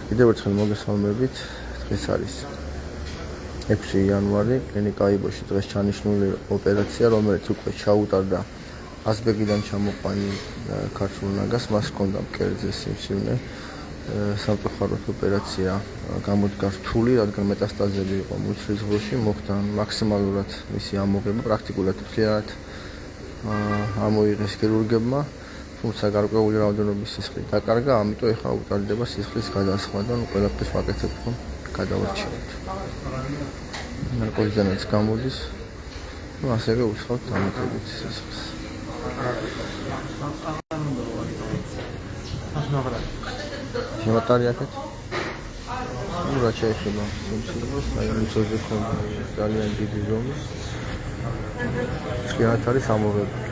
კიდევ ერთხელ მოგესალმებით. დღეს არის 6 იანვარი. კლინიკა აიბოში დღეს ჩანიშნული ოპერაცია, რომელიც უკვე ჩაუტარდა აზბეგიდან ჩამოყვანილ ქართულ ნაგას, მას ჰქონდა მკერდზე სიმსივნე. სამწუხაროდ ოპერაცია გამოდგა რთული, რადგან მეტასტაზები იყო მუცლის ზღვრში, მოხდა მაქსიმალურად მისი ამოღება, პრაქტიკულად მთლიანად ამოიღეს ქირურგებმა, თუმცა გარკვეული რაოდენობის სისხლი დაკარგა, ამიტომ ეხლა უტარდება სისხლის გადასხმა და ყველაფერს ვაკეთებთ, რომ გადავარჩინოთ. ნარკოზიდანაც გამოდის, ასევე უცხოთ დამატებით სისხლს. შემატარი აქეთ? რა შეიძლება სიმსივნეს, აი მიწოზე ხომ ძალიან დიდი ზომის. შეიძლება არის ამოღებული.